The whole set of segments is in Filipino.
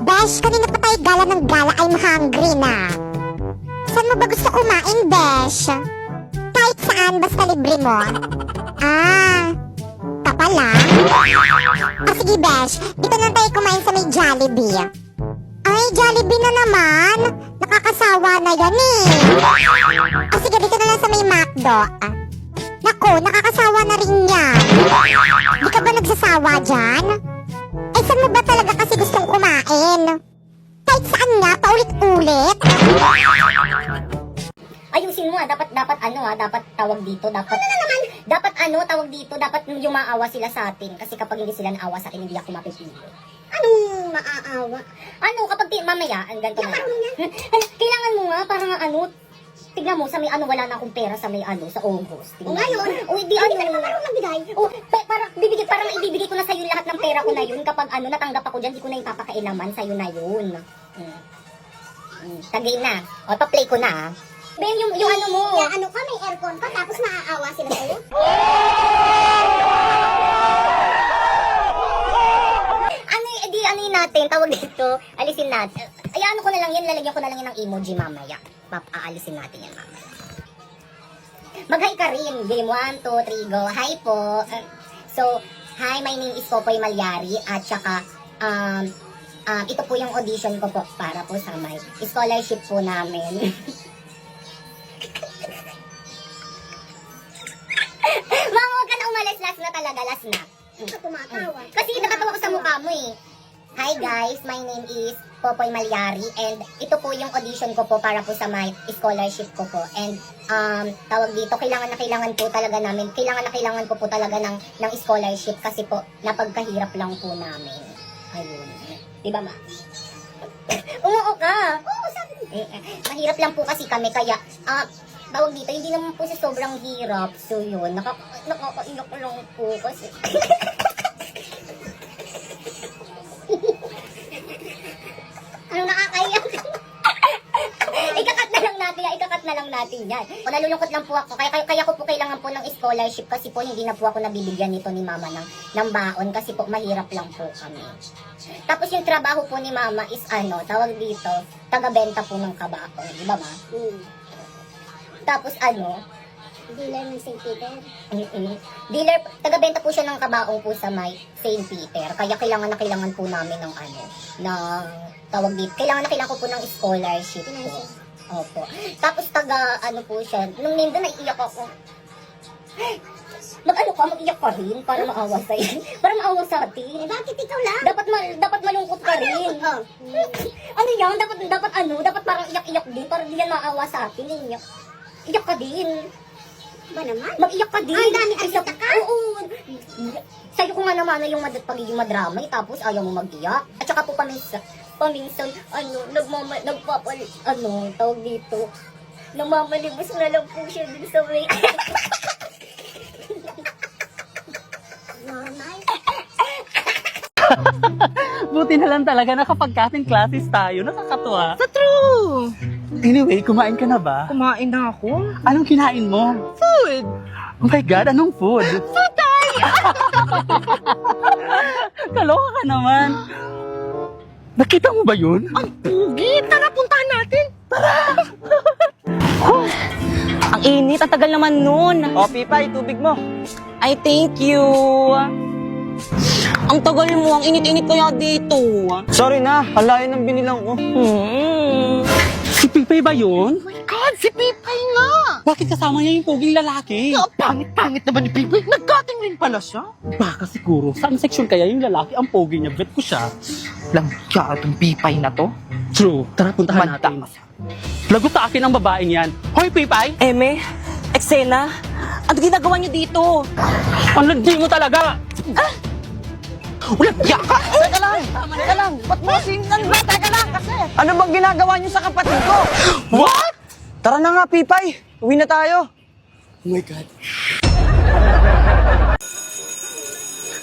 Besh, kanina pa tayo gala ng gala. I'm hungry na. Saan mo ba gusto kumain, Besh? Kahit saan, basta libre mo. Ka pala? Sige, Besh. Dito na tayo kumain sa may Jollibee. Ay, Jollibee na naman. Nakakasawa na yan eh. Sige, dito na lang sa may McDo. Naku, nakakasawa na rin yan. Di ka ba nagsasawa dyan? Eh, saan mo ba talaga kasi gustong kumain? Kahit saan nga, paulit-ulit. Ayusin mo dapat tawag dito, dapat tawag dito, dapat yung maawa sila sa atin. Kasi kapag hindi sila naawa sa akin, hindi ako mapipili. Anong maaawa? Kapag mamaya, ang ganito na. Kailangan mo nga, parang tignan mo, sa may wala na akong pera sa may sa August. O ngayon? Hindi ka naman marunong magbigay. Parang ibibigay ko na sa'yo lahat ng pera ko na yun. Kapag natanggap ako dyan, di ko na ipapakailaman sa'yo na yun. Tagay na. Pa-play ko na. Ben, yung mo. May aircon ka, tapos naaawa sila sa'yo? Natin, tawag dito, alisin natin. Ko na lang yan, lalagyan ko na lang yan ng emoji mamaya. Aalisin natin yan mamaya. Mag-hi ka rin. Game 1, 2, 3, go. Hi po. Hi, my name is Popoy Malyari at saka, ito po yung audition ko po para po sa may scholarship po namin. Mama, huwag ka na umalis. Last na talaga, last na. Tumatawa. Kasi nakatawa ko sa mukha mo eh. Hi guys, my name is Popoy Malyari and ito po yung audition ko po para po sa my scholarship ko po. And tawag dito, kailangan po talaga namin, kailangan ko po talaga ng scholarship kasi po napagkahirap lang po namin. Ayun. Diba ma? Umuo ka. Oo, sabi. Mahirap lang po kasi kami kaya tawag dito, hindi naman po sa sobrang hirap. So yun, nakakaiyak lang po kasi. Nakakaiyak. Ikakat na lang natin yan. Nalulungkot lang po ako. Kaya ko po kailangan po ng scholarship kasi po hindi na po ako nabibigyan nito ni mama ng baon kasi po mahirap lang po kami. Tapos yung trabaho po ni mama is tawag dito, taga-benta po ng kabaong. Di ba ma? Tapos Dealer ng St. Peter. Dealer, taga-benta po siya ng kabaong po sa may St. Peter. Kaya kailangan po namin ng tawag dito. Kailangan ko po ng scholarship po. Opo. Tapos po siya. Nung name doon, naiiyak ako. Mag-iyak ka rin para maawa sa'yo. Para maawa sa atin. Bakit ikaw lang? Dapat malungkot ka rin. Dapat parang iyak-iyak din. Para di yan maawa sa atin. Iyak ka din. Ba naman? Mag-iyak ka din. Ang dami artista ka? Oo. Sa'yo ko nga naman yung pagiging madramay, tapos ayaw mo mag-iyak. At saka po paminsan, tawag dito, namamalimos na lang po siya din sa may... Buti na lang talaga na kapag kating classes tayo, nakakatuwa. Sa true! Anyway, kumain ka na ba? Kumain na ako. Anong kinain mo? Food! Oh my God, anong food? Patay! Kaloka ka naman. Nakita mo ba yun? Ang pugi! Tara, puntahan natin! Ang init, ang tagal naman nun. O, Pipay, tubig mo. Ay, thank you. Ang tagal mo, ang init-init kaya dito. Sorry na, halayan ng binilang ko. Si Pipay ba yun? Oh my God, si Pipay nga! Bakit kasama niya yung poging lalaki? Ang pangit-pangit naman ni Pipay. Nagkating rin pala siya. Baka siguro, saan section kaya yung lalaki ang pogi niya? Bet ko siya. Langka itong Pipay na to. True, tara puntahan natin. Lagot sa akin ang babaeng yan. Hoy, Pipay! Eme, eksena, ano ginagawa niyo dito? Ang landi mo talaga! Ulat ka! Teka lang! Teka lang! Ba't mo singan ba? Teka lang kasi! Ano bang ginagawa niyo sa kapatid ko? What? Tara na nga, Pipay. Uwi na tayo. Oh my God.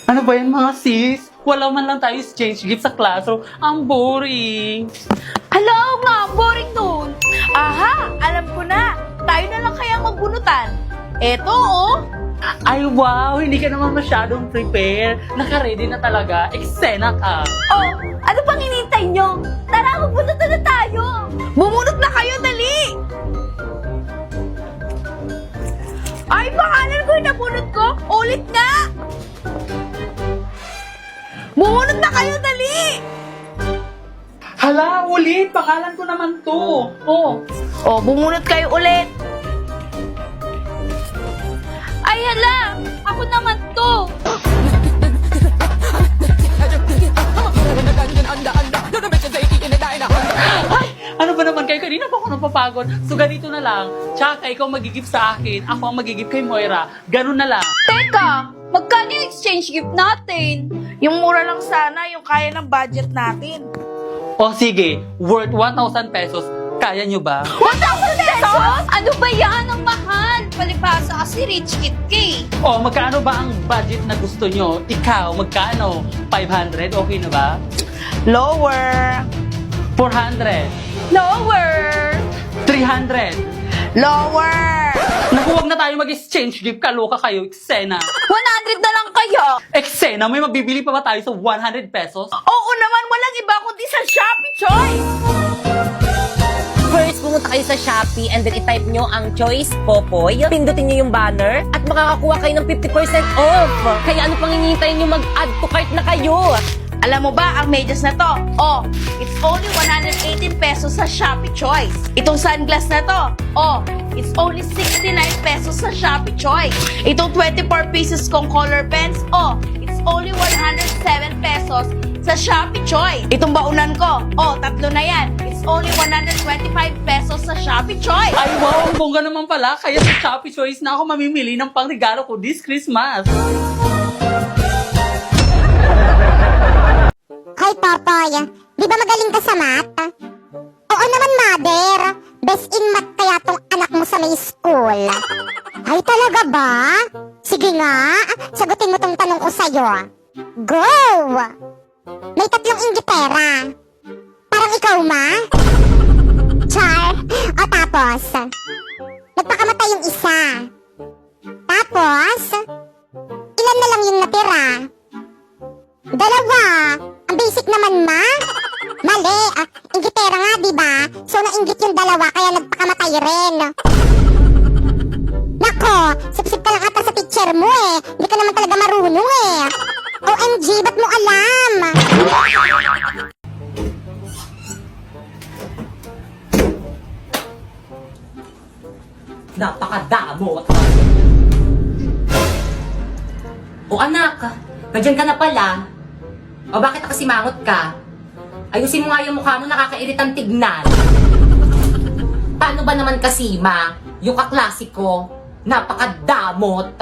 Ano ba yan mga sis? Wala man lang tayo exchange gift sa classroom. Ang boring. Hello, nga, boring nun. Aha, alam ko na. Tayo na lang kaya magbunutan. Eto, oh. Ay wow, hindi ka naman masyadong prepare. Naka-ready na talaga. Eksena ka. Oh, ano pang hinihintay nyo? Hala, ulit! Pangalan ko naman to. Oh, bumunot kayo ulit. Ay, hala! Ako naman to! Ay, ano ba naman kayo? Kanina pa ako napapagod. So, ganito na lang. Tsaka, ikaw magigip sa akin. Ako ang magigip kay Moira. Ganun na lang. Teka, magkano yung exchange gift natin? Yung mura lang sana, yung kaya ng budget natin. O sige, worth 1,000 pesos. Kaya nyo ba? 1,000 pesos? Ano ba yan? Ang mahal! Palipasa kasi rich kid ka eh. O, magkano ba ang budget na gusto nyo? Ikaw, magkano? 500? Okay na ba? Lower. 400? Lower. 300? Lower. Naku, wag na tayo mag-exchange gift. Kaloka kayo, eksena. 100 na lang kayo. Eksena, may mabibili pa ba tayo sa 100 pesos? Oo naman, walang iba kundi sa Shopee Choice. First, pumunta kayo sa Shopee and then i-type nyo ang choice Popoy. Pindutin nyo yung banner at makakakuha kayo ng 50% off. Kaya ano pang hinihintay nyo, mag-add to cart na kayo. Alam mo ba, ang medyas na to, oh, it's only 118 pesos sa Shopee Choice. Itong sunglass na to, oh, it's only 69 pesos sa Shopee Choice. Itong 24 pieces kong color pens, oh, it's only 107 pesos sa Shopee Choice. Itong baunan ko, oh, 3 na yan. It's only 125 pesos sa Shopee Choice. Ay, wow, ang bongga naman pala. Kaya sa Shopee Choice na ako mamimili ng pangregalo ko this Christmas. Hoy, Popoy, di ba magaling ka sa math? Oo naman, mother. Best in math kaya tong anak mo sa may school. Ay, talaga ba? Sige nga, sagutin mo tong tanong ko sa'yo. Go! May 3 inggitera. Parang ikaw, ma? Char. O tapos, nagpakamatay yung isa. Tapos, ilan na lang yung natira? 2. Ang basic naman, ma. Mali. Inggitera nga, di ba? So, nainggit yung 2, kaya nagpakamatay rin. Nako, sip-sip ka lang ata sa teacher mo eh. Hindi ka naman talaga marunong eh. OMG, ba't mo alam? Napakadamot. O anak, nandiyan ka na pala. O bakit nakasimangot ka? Ayusin mo nga yung mukha mo, nakakairitang tignan. Paano ba naman kasi, ma? Yung kaklasiko, napakadamot.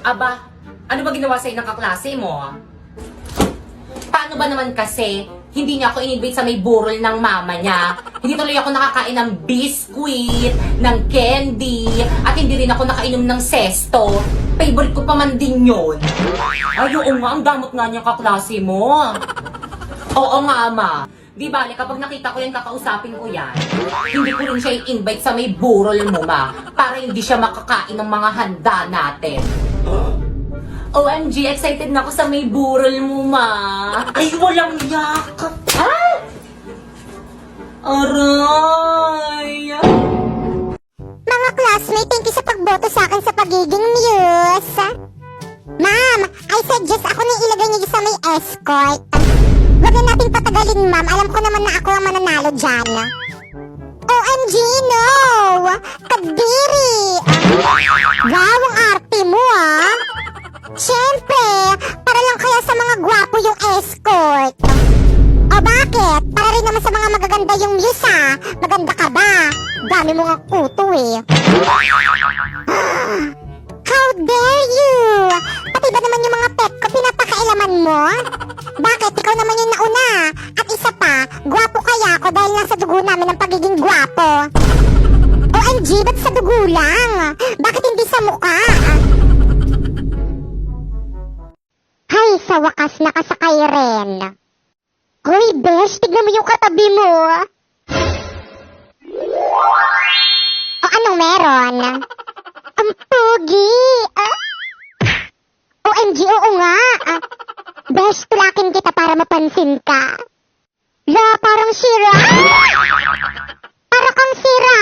Aba, ano ba ginawa sa'yo ng kaklase mo? Paano ba naman kasi, hindi niya ako in-invite sa may burol ng mama niya. Hindi tuloy ako nakakain ng biskuit, ng candy, at hindi rin ako nakainom ng sesto. Favorite ko pa man din yun. Ay, oo nga, ang damot nga niyang kaklase mo. Oo nga, ama. Di bale, kapag nakita ko yan, kakausapin ko yan. Hindi ko rin siya i-invite sa may burol mo, ma. Para hindi siya makakain ng mga handa natin. OMG, excited na ako sa may burol mo, ma. Ay, walang yakap. Ah! Aray! Mga classmate, thank you sa pagboto sa akin sa pagiging muse. Ma'am, I suggest ako na ilagay niyo sa may escort. Huwag na natin patagalin, ma'am. Alam ko naman na ako ang mananalo dyan. OMG, no! Kadiri! Wow, ang arte mo, ah! Siyempre, para lang kaya sa mga gwapo yung escort. O bakit? Para rin naman sa mga magaganda yung muse, ah. Maganda ka ba? Dami mo nga kuto, eh. How dare you! Pati ba naman yung mga pet ko pinapakailaman mo? Bakit? Ikaw naman yung nauna. At isa pa, gwapo kaya ako dahil nasa dugo namin ang pagiging gwapo. OMG, ba't sa dugo lang? Bakit hindi sa mukha? Hay, sa wakas nakasakay rin. Hoy, Besh, tignan mo yung katabi mo. O anong meron? Ang pogi! OMG, oo nga! Besh, tulakin kita para mapansin ka. La, parang sira! Para kang sira!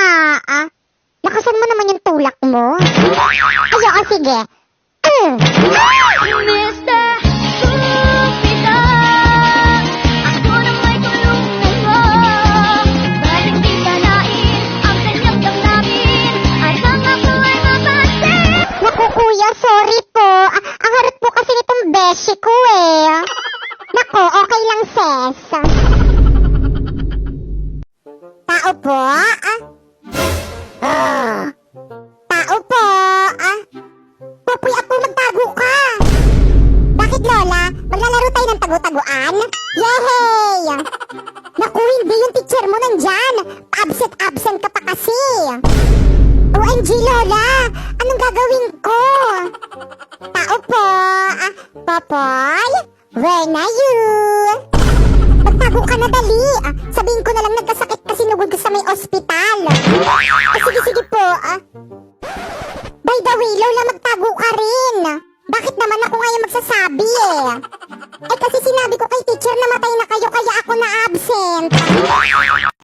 Lakasan mo naman yung tulak mo. Ayo, sige. Mr. Cupido, ako na may tulong na Tao po? Tao po? Popoy, Apo, magtago ka. Bakit, Lola? Maglalaro tayo ng tago-taguan? Yehey! Naku, hindi yung teacher mo nandyan. Absent ka pa kasi. OMG, Lola! Anong gagawin ko? Tao po? Popoy? Where na you? Magtago ka na, dali. Sabihin ko na lang nagkasakit kasi nugod ko sa may ospital. Sige po. By the way, Lola, magtago ka rin. Bakit naman ako ngayon magsasabi kasi sinabi ko kay teacher na matay na kayo kaya ako na absent.